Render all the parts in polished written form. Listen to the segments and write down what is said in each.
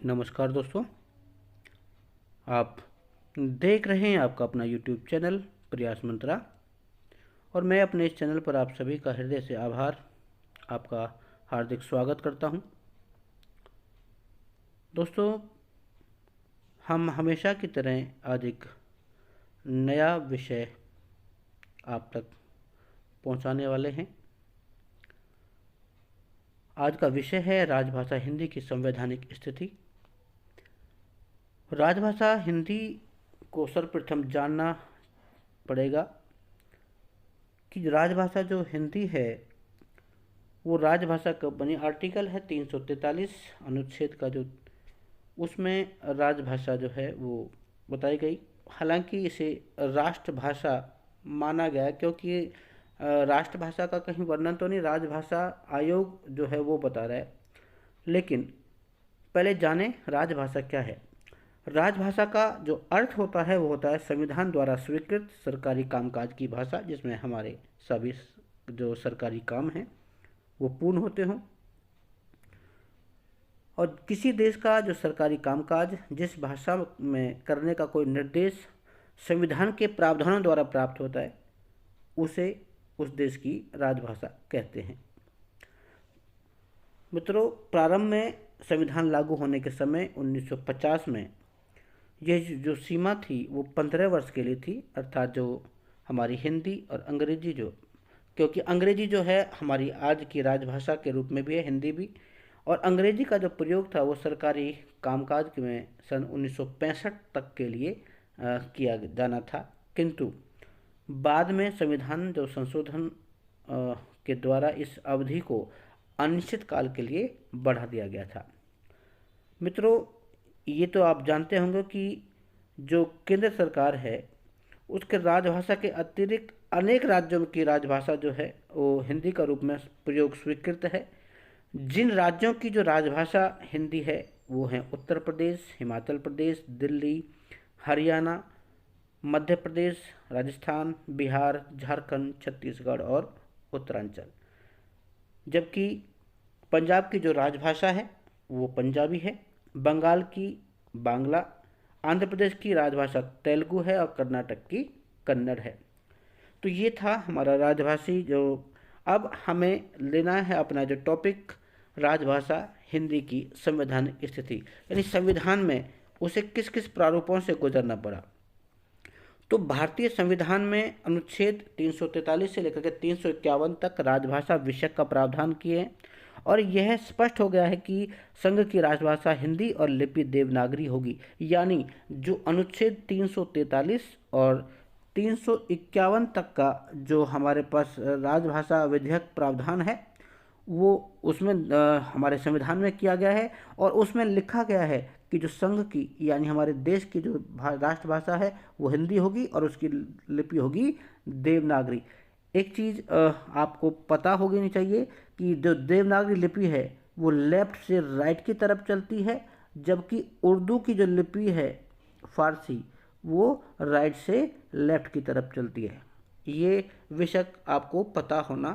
नमस्कार दोस्तों, आप देख रहे हैं आपका अपना YouTube चैनल प्रयास मंत्रा। और मैं अपने इस चैनल पर आप सभी का हृदय से आपका हार्दिक स्वागत करता हूं। दोस्तों, हम हमेशा की तरह आज एक नया विषय आप तक पहुंचाने वाले हैं। आज का विषय है राजभाषा हिंदी की संवैधानिक स्थिति। राजभाषा हिंदी को सर्वप्रथम जानना पड़ेगा कि राजभाषा जो हिंदी है वो राजभाषा कब बनी। आर्टिकल है 343 अनुच्छेद का, जो उसमें राजभाषा जो है वो बताई गई। हालांकि इसे राष्ट्रभाषा माना गया क्योंकि राष्ट्रभाषा का कहीं वर्णन तो नहीं, राजभाषा आयोग जो है वो बता रहा है। लेकिन पहले जाने राजभाषा क्या है। राजभाषा का जो अर्थ होता है वो होता है संविधान द्वारा स्वीकृत सरकारी कामकाज की भाषा, जिसमें हमारे सभी जो सरकारी काम हैं वो पूर्ण होते हों। और किसी देश का जो सरकारी कामकाज जिस भाषा में करने का कोई निर्देश संविधान के प्रावधानों द्वारा प्राप्त होता है उसे उस देश की राजभाषा कहते हैं। मित्रों, प्रारंभ में संविधान लागू होने के समय 1950 में यह जो सीमा थी वो 15 वर्ष के लिए थी, अर्थात जो हमारी हिंदी और अंग्रेजी क्योंककि अंग्रेजी जो है हमारी आज की राजभाषा के रूप में भी है, हिंदी भी। और अंग्रेजी का जो प्रयोग था वो सरकारी कामकाज में सन 1965 तक के लिए किया जाना था। किंतु बाद में संविधान जो संशोधन के द्वारा इस अवधि को अनिश्चित काल के लिए बढ़ा दिया गया था। मित्रों, ये तो आप जानते होंगे कि जो केंद्र सरकार है उसके राजभाषा के अतिरिक्त अनेक राज्यों की राजभाषा जो है वो हिंदी का रूप में प्रयोग स्वीकृत है। जिन राज्यों की जो राजभाषा हिंदी है वो हैं उत्तर प्रदेश, हिमाचल प्रदेश, दिल्ली, हरियाणा, मध्य प्रदेश, राजस्थान, बिहार, झारखंड, छत्तीसगढ़ और उत्तरांचल। जबकि पंजाब की जो राजभाषा है वो पंजाबी है, बंगाल की बांग्ला, आंध्र प्रदेश की राजभाषा तेलुगु है और कर्नाटक की कन्नड़ है। तो ये था हमारा राजभाषी जो। अब हमें लेना है अपना जो टॉपिक, राजभाषा हिंदी की संवैधानिक स्थिति, यानी संविधान में उसे किस किस प्रारूपों से गुजरना पड़ा। तो भारतीय संविधान में अनुच्छेद 343 से लेकर के 351 तक राजभाषा विषय का प्रावधान किए हैं। और यह स्पष्ट हो गया है कि संघ की राजभाषा हिंदी और लिपि देवनागरी होगी। यानी जो अनुच्छेद 343 और 351 तक का जो हमारे पास राजभाषा विधेयक प्रावधान है वो उसमें हमारे संविधान में किया गया है। और उसमें लिखा गया है कि जो संघ की यानी हमारे देश की जो राष्ट्रभाषा है वो हिंदी होगी और उसकी लिपि होगी देवनागरी। एक चीज़ आपको पता होगी नहीं चाहिए कि जो देवनागरी लिपि है वो लेफ्ट से राइट की तरफ चलती है, जबकि उर्दू की जो लिपि है फारसी वो राइट से लेफ्ट की तरफ चलती है। ये विषय आपको पता होना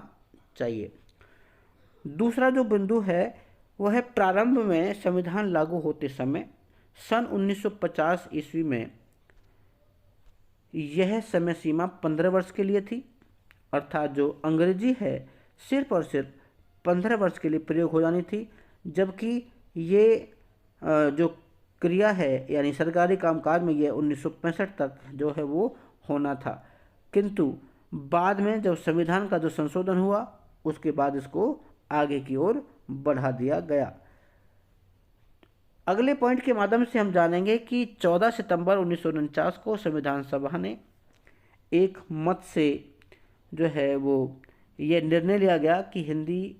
चाहिए। दूसरा जो बिंदु है वह है प्रारंभ में संविधान लागू होते समय सन 1950 ईस्वी में यह समय सीमा 15 वर्ष के लिए थी, अर्थात जो अंग्रेजी है सिर्फ और सिर्फ 15 वर्ष के लिए प्रयोग हो जानी थी। जबकि ये जो क्रिया है यानी सरकारी कामकाज में ये 1965 तक जो है वो होना था। किंतु बाद में जब संविधान का जो संशोधन हुआ उसके बाद इसको आगे की ओर बढ़ा दिया गया। अगले पॉइंट के माध्यम से हम जानेंगे कि 14 सितंबर 1949 को संविधान सभा ने एक मत से जो है वो ये निर्णय लिया गया कि हिंदी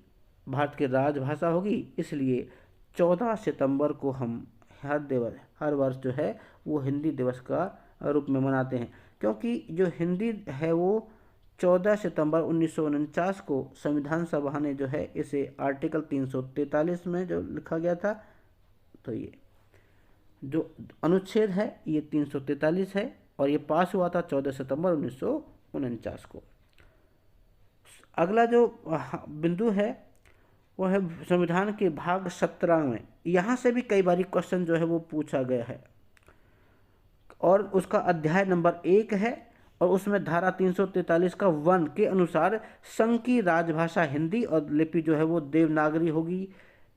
भारत की राजभाषा होगी। इसलिए 14 सितंबर को हम हर वर्ष जो है वो हिंदी दिवस का रूप में मनाते हैं, क्योंकि जो हिंदी है वो 14 सितंबर 1949 को संविधान सभा ने जो है इसे आर्टिकल 343 में जो लिखा गया था, तो ये जो अनुच्छेद है ये 343 है और ये पास हुआ था 14 सितंबर 1949 को। अगला जो बिंदु है वो है संविधान के भाग 17 में। यहाँ से भी कई बार क्वेश्चन जो है वो पूछा गया है, और उसका अध्याय नंबर 1 है, और उसमें धारा 343 का 1 के अनुसार संघ की राजभाषा हिंदी और लिपि जो है वो देवनागरी होगी।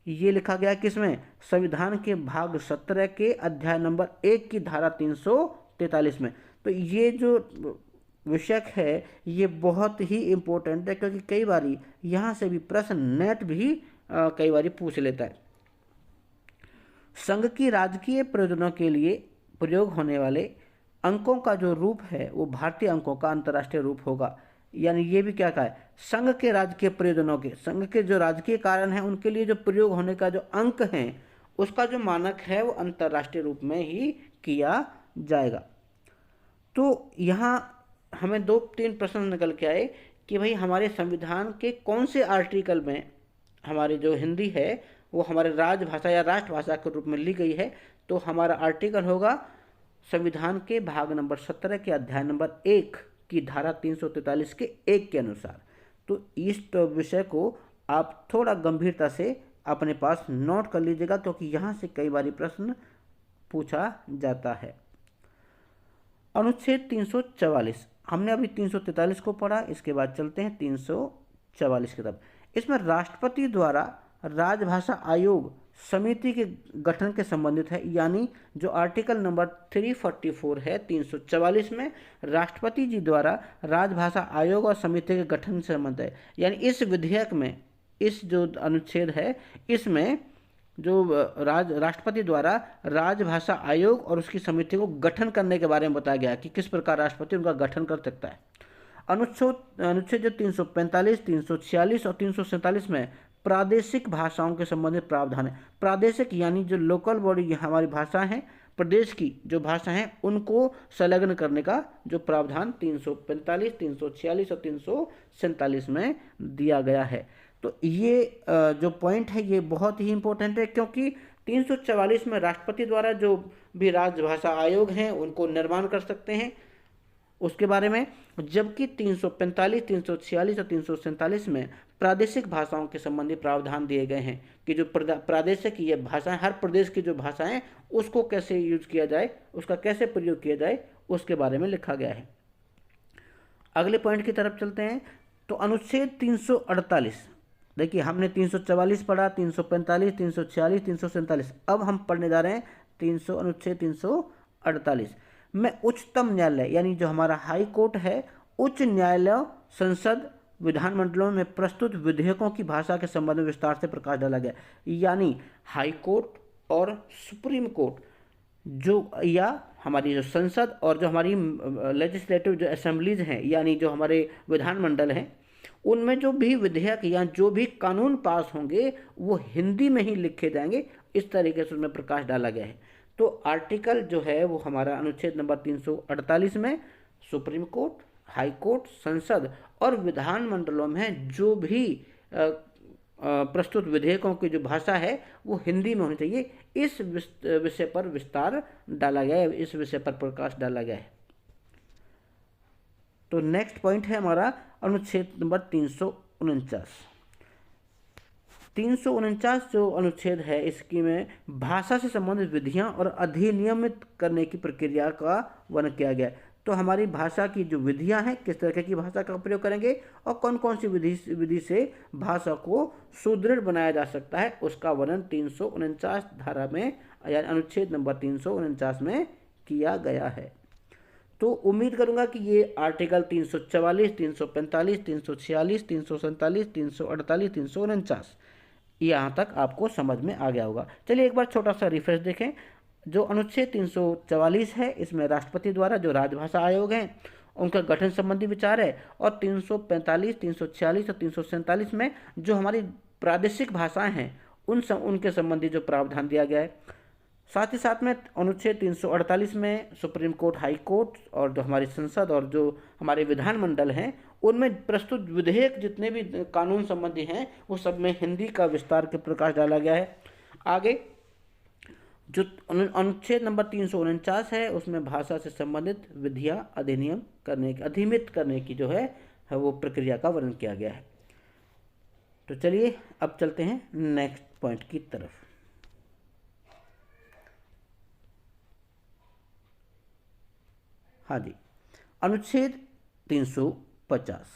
ये लिखा गया किसमें? संविधान के भाग 17 के अध्याय नंबर 1 की धारा 343 में। तो ये जो विषय है ये बहुत ही इम्पोर्टेंट है, क्योंकि कई बार यहाँ से भी प्रश्न नेट भी कई बार पूछ लेता है। संघ की राजकीय प्रयोजनों के लिए प्रयोग होने वाले अंकों का जो रूप है वो भारतीय अंकों का अंतर्राष्ट्रीय रूप होगा। यानी ये भी क्या कहा है? संघ के राजकीय प्रयोजनों के, संघ के जो राजकीय कारण हैं उनके लिए जो प्रयोग होने का जो अंक हैं उसका जो मानक है वो अंतर्राष्ट्रीय रूप में ही किया जाएगा। तो यहाँ हमें 2-3 प्रश्न निकल के आए कि भाई हमारे संविधान के कौन से आर्टिकल में हमारी जो हिंदी है वो हमारे राजभाषा या राष्ट्रभाषा के रूप में ली गई है। तो हमारा आर्टिकल होगा संविधान के भाग नंबर 17 के अध्याय नंबर 1 की धारा 343 के 1 के अनुसार। तो इस विषय को आप थोड़ा गंभीरता से अपने पास नोट कर लीजिएगा, क्योंकि यहाँ से कई बार प्रश्न पूछा जाता है। अनुच्छेद 344, हमने अभी 343 को पढ़ा, इसके बाद चलते हैं 344 की तरफ। इसमें राष्ट्रपति द्वारा राजभाषा आयोग समिति के गठन के संबंधित है। यानी जो आर्टिकल नंबर 344 है 344 में राष्ट्रपति जी द्वारा राजभाषा आयोग और समिति के गठन से संबंधित है। यानी इस विधेयक में, इस जो अनुच्छेद है इसमें जो राष्ट्रपति द्वारा राजभाषा आयोग और उसकी समिति को गठन करने के बारे में बताया गया कि किस प्रकार राष्ट्रपति उनका गठन कर सकता है। अनुच्छेद जो 345, 346 और 347 में प्रादेशिक भाषाओं के संबंधित प्रावधान है। प्रादेशिक यानी जो लोकल बॉडी हमारी भाषा है, प्रदेश की जो भाषा है उनको संलग्न करने का जो प्रावधान 345, 346 और 347 में दिया गया है। तो ये जो पॉइंट है ये बहुत ही इम्पोर्टेंट है, क्योंकि 344 में राष्ट्रपति द्वारा जो भी राजभाषा आयोग हैं उनको निर्माण कर सकते हैं उसके बारे में, जबकि 345, 346 और 347 में प्रादेशिक भाषाओं के संबंधी प्रावधान दिए गए हैं कि जो प्रादेशिक ये भाषाएं, हर प्रदेश की जो भाषाएं उसको कैसे यूज किया जाए, उसका कैसे प्रयोग किया जाए उसके बारे में लिखा गया है। अगले पॉइंट की तरफ चलते हैं। तो अनुच्छेद 348, देखिए हमने 344 पढ़ा, 345, 346, 347, अब हम पढ़ने जा रहे हैं अनुच्छेद 348 में उच्चतम न्यायालय यानी जो हमारा हाई कोर्ट है, उच्च न्यायालय, संसद, विधानमंडलों में प्रस्तुत विधेयकों की भाषा के संबंध में विस्तार से प्रकाश डाला गया। यानी हाई कोर्ट और सुप्रीम कोर्ट जो, या हमारी जो संसद और जो हमारी लेजिस्लेटिव जो असेंबलीज हैं यानी जो हमारे विधानमंडल हैं, उनमें जो भी विधेयक या जो भी कानून पास होंगे वो हिंदी में ही लिखे जाएंगे, इस तरीके से उसमें प्रकाश डाला गया है। तो आर्टिकल जो है वो हमारा अनुच्छेद नंबर 348 में सुप्रीम कोर्ट, हाई कोर्ट, संसद और विधानमंडलों में जो भी प्रस्तुत विधेयकों की जो भाषा है वो हिंदी में होनी चाहिए, इस विषय पर विस्तार डाला गया है, इस विषय पर प्रकाश डाला गया है। तो नेक्स्ट पॉइंट है हमारा अनुच्छेद नंबर 349। 349 जो अनुच्छेद है इसकी में भाषा से संबंधित विधियां और अधिनियमित करने की प्रक्रिया का वर्णन किया गया है। तो हमारी भाषा की जो विधियां हैं, किस तरह की भाषा का प्रयोग करेंगे और कौन कौन सी विधि से भाषा को सुदृढ़ बनाया जा सकता है, उसका वर्णन 349 धारा में यानी अनुच्छेद नंबर 349 में किया गया है। तो उम्मीद करूंगा कि ये आर्टिकल 344, 345, 346, 347, 348, 349 यहाँ तक आपको समझ में आ गया होगा। चलिए एक बार छोटा सा रिफ्रेश देखें। जो अनुच्छेद 344 है इसमें राष्ट्रपति द्वारा जो राजभाषा आयोग हैं उनका गठन संबंधी विचार है, और 345, 346 और 347 में जो हमारी प्रादेशिक भाषाएं हैं उनके संबंधी जो प्रावधान दिया गया है। साथ ही साथ में अनुच्छेद 348 में सुप्रीम कोर्ट, हाई कोर्ट और जो हमारी संसद और जो हमारे विधानमंडल हैं उनमें प्रस्तुत विधेयक जितने भी कानून संबंधी हैं वो सब में हिंदी का विस्तार के प्रकाश डाला गया है। आगे जो अनुच्छेद नंबर 349 है उसमें भाषा से संबंधित विधियां अधिनियमित करने की जो है वो प्रक्रिया का वर्णन किया गया है। तो चलिए अब चलते हैं नेक्स्ट पॉइंट की तरफ। हाँ जी, अनुच्छेद 350।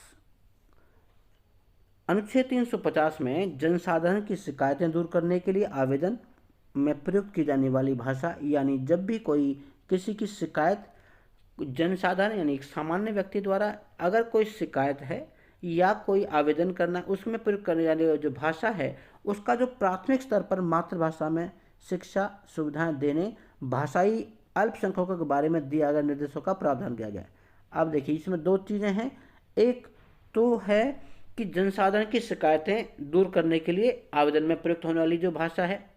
अनुच्छेद 350 में जनसाधारण की शिकायतें दूर करने के लिए आवेदन में प्रयुक्त की जाने वाली भाषा, यानी जब भी कोई किसी की शिकायत जनसाधारण यानी एक सामान्य व्यक्ति द्वारा अगर कोई शिकायत है या कोई आवेदन करना, उसमें प्रयुक्त करने वाली जो भाषा है उसका जो प्राथमिक स्तर पर मातृभाषा में शिक्षा सुविधाएं देने भाषाई अल्पसंख्यकों के बारे में दिया गया निर्देशों का प्रावधान किया गया है। अब देखिए इसमें दो चीज़ें हैं, एक तो है कि जनसाधारण की शिकायतें दूर करने के लिए आवेदन में प्रयुक्त होने वाली जो भाषा है,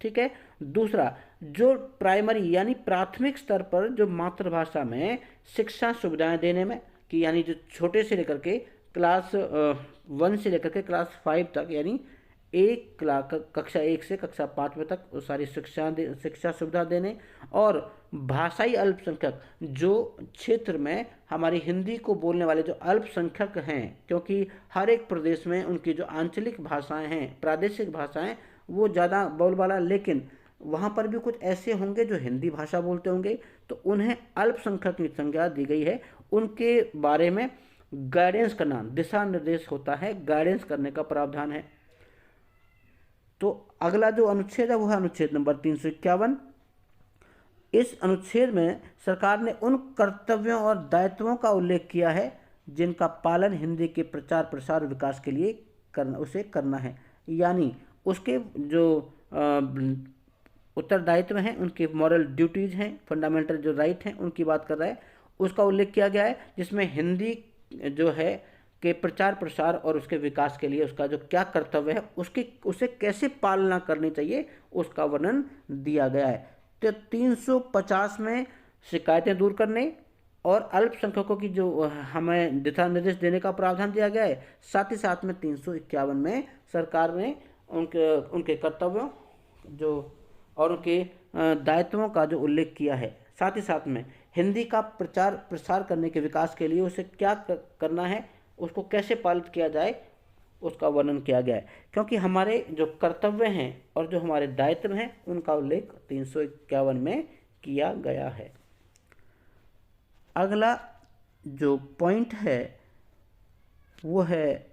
ठीक है। दूसरा, जो प्राइमरी यानी प्राथमिक स्तर पर जो मातृभाषा में शिक्षा सुविधाएं देने में कि यानी जो छोटे से लेकर के क्लास 1 से लेकर के क्लास 5 तक, यानी कक्षा 1 से कक्षा 5 में तक वो सारी शिक्षा सुविधा देने, और भाषाई अल्पसंख्यक जो क्षेत्र में हमारी हिंदी को बोलने वाले जो अल्पसंख्यक हैं, क्योंकि हर एक प्रदेश में उनकी जो आंचलिक भाषाएं हैं, प्रादेशिक भाषाएं वो ज़्यादा बोलबाला, लेकिन वहाँ पर भी कुछ ऐसे होंगे जो हिंदी भाषा बोलते होंगे, तो उन्हें अल्पसंख्यक की संज्ञा दी गई है। उनके बारे में गाइडेंस करना, दिशा निर्देश होता है, गाइडेंस करने का प्रावधान है। तो अगला जो अनुच्छेद है वो है अनुच्छेद नंबर 351। इस अनुच्छेद में सरकार ने उन कर्तव्यों और दायित्वों का उल्लेख किया है जिनका पालन हिंदी के प्रचार प्रसार और विकास के लिए करना है, यानी उसके जो उत्तरदायित्व हैं, उनके मॉरल ड्यूटीज़ हैं, फंडामेंटल जो राइट हैं, उनकी बात कर रहा है, उसका उल्लेख किया गया है, जिसमें हिंदी जो है के प्रचार प्रसार और उसके विकास के लिए उसका जो क्या कर्तव्य है, उसे कैसे पालना करनी चाहिए, उसका वर्णन दिया गया है। तो 350 में शिकायतें दूर करने और अल्पसंख्यकों की जो हमें दिशा निर्देश देने का प्रावधान दिया गया है, साथ ही साथ में 351 में सरकार ने उनके कर्तव्यों जो और उनके दायित्वों का जो उल्लेख किया है, साथ ही साथ में हिंदी का प्रचार प्रसार करने के विकास के लिए उसे क्या करना है, उसको कैसे पालित किया जाए, उसका वर्णन किया गया है। क्योंकि हमारे जो कर्तव्य हैं और जो हमारे दायित्व हैं उनका उल्लेख 351 में किया गया है। अगला जो पॉइंट है वो है,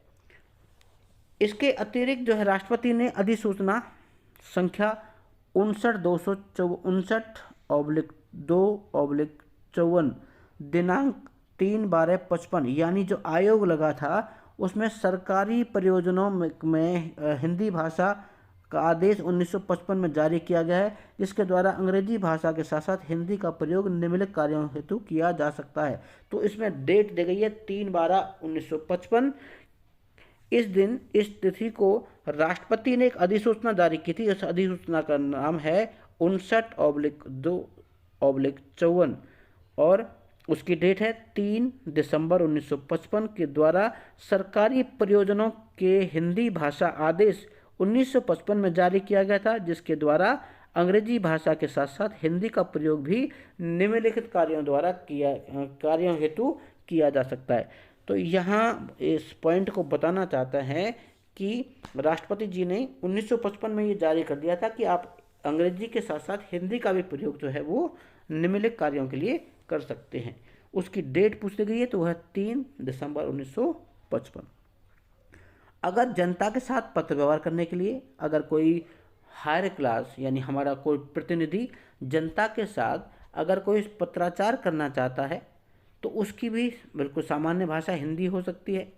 इसके अतिरिक्त जो है राष्ट्रपति ने अधिसूचना संख्या 59/2/2/54 दिनांक 3/12/55 यानी जो आयोग लगा था उसमें सरकारी परियोजनाओं में हिंदी भाषा का आदेश 1955 में जारी किया गया है, जिसके द्वारा अंग्रेजी भाषा के साथ साथ हिंदी का प्रयोग निम्नलिखित कार्यों हेतु किया जा सकता है। तो इसमें डेट दी गई है 3/12/1955। इस दिन इस तिथि को राष्ट्रपति ने एक अधिसूचना जारी की थी। इस अधिसूचना का नाम है 59/2/54 और उसकी डेट है 3 दिसंबर 1955 के द्वारा सरकारी परियोजनाओं के हिंदी भाषा आदेश 1955 में जारी किया गया था, जिसके द्वारा अंग्रेजी भाषा के साथ साथ हिंदी का प्रयोग भी निम्नलिखित कार्यों हेतु किया जा सकता है। तो यहाँ इस पॉइंट को बताना चाहता है कि राष्ट्रपति जी ने 1955 में ये जारी कर दिया था कि आप अंग्रेजी के साथ साथ हिंदी का भी प्रयोग जो है वो निम्नलिखित कार्यों के लिए कर सकते हैं। उसकी डेट पूछी गई है तो वह 3 दिसंबर 1955। अगर जनता के साथ पत्र व्यवहार करने के लिए अगर कोई हायर क्लास यानी हमारा कोई प्रतिनिधि जनता के साथ अगर कोई पत्राचार करना चाहता है तो उसकी भी बिल्कुल सामान्य भाषा हिंदी हो सकती है।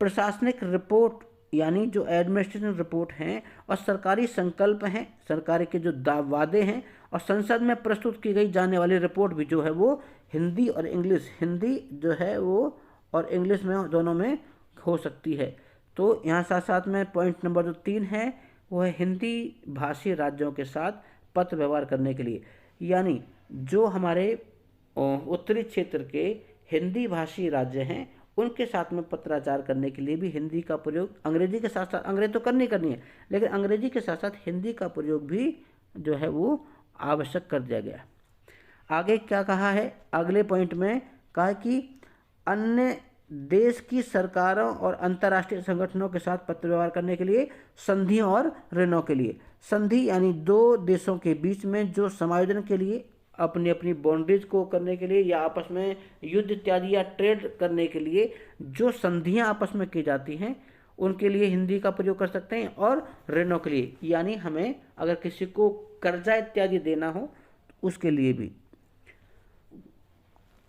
प्रशासनिक रिपोर्ट यानी जो एडमिनिस्ट्रेटिव रिपोर्ट हैं और सरकारी संकल्प हैं, सरकार के जो वादे हैं और संसद में प्रस्तुत की गई जाने वाली रिपोर्ट भी जो है वो हिंदी और इंग्लिश, हिंदी जो है वो और इंग्लिश में दोनों में हो सकती है। तो यहाँ साथ साथ में पॉइंट नंबर जो 3 है वो है हिंदी भाषी राज्यों के साथ पत्र व्यवहार करने के लिए, यानी जो हमारे उत्तरी क्षेत्र के हिंदी भाषी राज्य हैं उनके साथ में पत्राचार करने के लिए भी हिंदी का प्रयोग अंग्रेजी के साथ साथ, अंग्रेजी तो करनी है लेकिन अंग्रेजी के साथ साथ हिंदी का प्रयोग भी जो है वो आवश्यक कर दिया गया। आगे क्या कहा है, अगले पॉइंट में कहा कि अन्य देश की सरकारों और अंतर्राष्ट्रीय संगठनों के साथ पत्र व्यवहार करने के लिए, संधियों और ऋणों के लिए। संधि यानी दो देशों के बीच में जो समायोजन के लिए, अपनी अपनी बाउंड्रीज को करने के लिए, या आपस में युद्ध इत्यादि या ट्रेड करने के लिए जो संधियां आपस में की जाती हैं, उनके लिए हिंदी का प्रयोग कर सकते हैं। और ऋणों के लिए यानी हमें अगर किसी को कर्जा इत्यादि देना हो उसके लिए भी।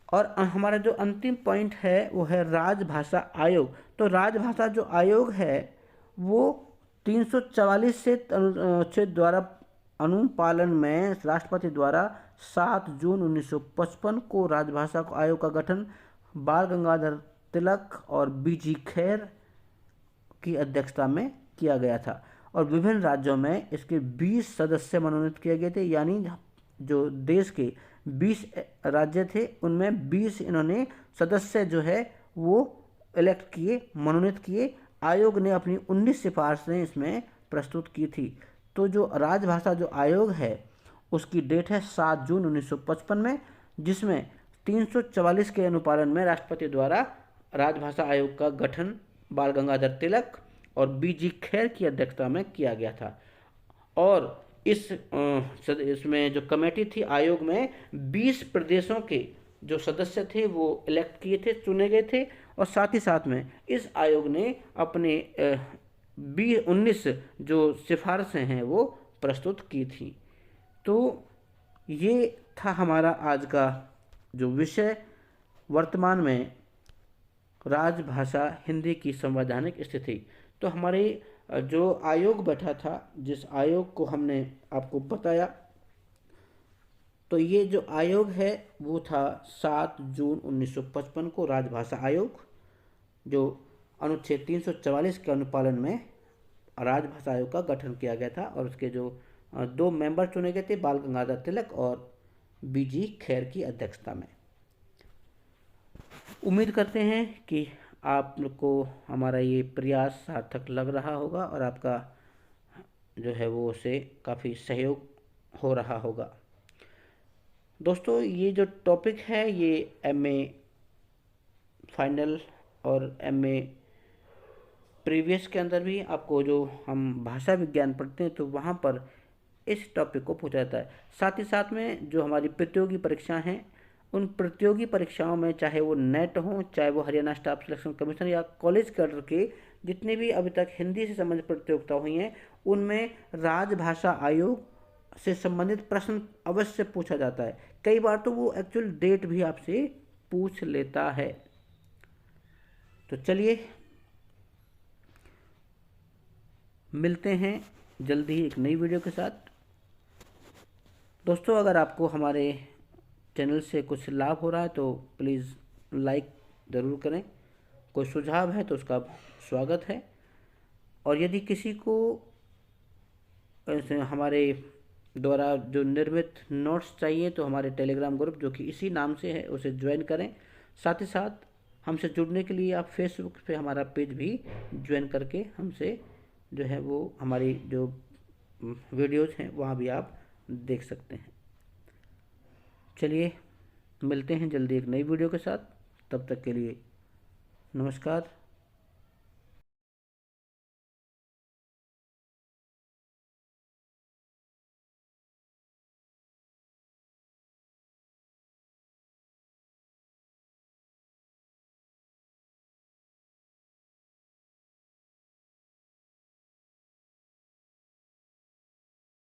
और हमारा जो अंतिम पॉइंट है वो है राजभाषा आयोग। तो राजभाषा जो आयोग है वो 344 से अनुच्छेद द्वारा अनुपालन में राष्ट्रपति द्वारा 7 जून 1955 को राजभाषा आयोग का गठन बाल गंगाधर तिलक और बीजी खैर की अध्यक्षता में किया गया था। और विभिन्न राज्यों में इसके 20 सदस्य मनोनीत किए गए थे, यानी जो देश के 20 राज्य थे उनमें 20 इन्होंने सदस्य जो है वो इलेक्ट किए, मनोनीत किए। आयोग ने अपनी 19 सिफारिशें इसमें प्रस्तुत की थी। तो जो राजभाषा जो आयोग है उसकी डेट है 7 जून 1955 में, जिसमें 344 के अनुपालन में राष्ट्रपति द्वारा राजभाषा आयोग का गठन बाल गंगाधर तिलक और बीजी खैर की अध्यक्षता में किया गया था। और इसमें जो कमेटी थी आयोग में 20 प्रदेशों के जो सदस्य थे वो इलेक्ट किए थे, चुने गए थे। और साथ ही साथ में इस आयोग ने अपने 19 जो सिफारिशें हैं वो प्रस्तुत की थी। तो ये था हमारा आज का जो विषय, वर्तमान में राजभाषा हिंदी की संवैधानिक स्थिति। तो हमारे जो आयोग बैठा था, जिस आयोग को हमने आपको बताया, तो ये जो आयोग है वो था 7 जून 1955 को राजभाषा आयोग, जो अनुच्छेद 344 के अनुपालन में राजभाषा आयोग का गठन किया गया था। और उसके जो 2 मेंबर चुने गए थे, बाल गंगाधर तिलक और बीजी खैर की अध्यक्षता में। उम्मीद करते हैं कि आपको हमारा ये प्रयास सार्थक लग रहा होगा और आपका जो है वो उसे काफ़ी सहयोग हो रहा होगा। दोस्तों, ये जो टॉपिक है ये एमए फाइनल और एमए प्रीवियस के अंदर भी आपको, जो हम भाषा विज्ञान पढ़ते हैं तो वहाँ पर इस टॉपिक को पूछा जाता है। साथ ही साथ में जो हमारी प्रतियोगी परीक्षाएं हैं, उन प्रतियोगी परीक्षाओं में चाहे वो नेट हो, चाहे वो हरियाणा स्टाफ सिलेक्शन कमीशन या कॉलेज कैडर के जितने भी अभी तक हिंदी से संबंधित प्रतियोगिता हुई हैं, उनमें राजभाषा आयोग से संबंधित प्रश्न अवश्य पूछा जाता है। कई बार तो वो एक्चुअल डेट भी आपसे पूछ लेता है। तो चलिए मिलते हैं जल्दी ही एक नई वीडियो के साथ। दोस्तों, अगर आपको हमारे चैनल से कुछ लाभ हो रहा है तो प्लीज़ लाइक ज़रूर करें। कोई सुझाव है तो उसका स्वागत है। और यदि किसी को हमारे द्वारा जो निर्मित नोट्स चाहिए तो हमारे टेलीग्राम ग्रुप, जो कि इसी नाम से है, उसे ज्वाइन करें। साथ ही साथ हमसे जुड़ने के लिए आप फेसबुक पे हमारा पेज भी ज्वाइन करके हमसे जो है वो हमारी जो वीडियोज़ हैं वहाँ भी आप देख सकते हैं। चलिए मिलते हैं जल्दी एक नई वीडियो के साथ। तब तक के लिए नमस्कार।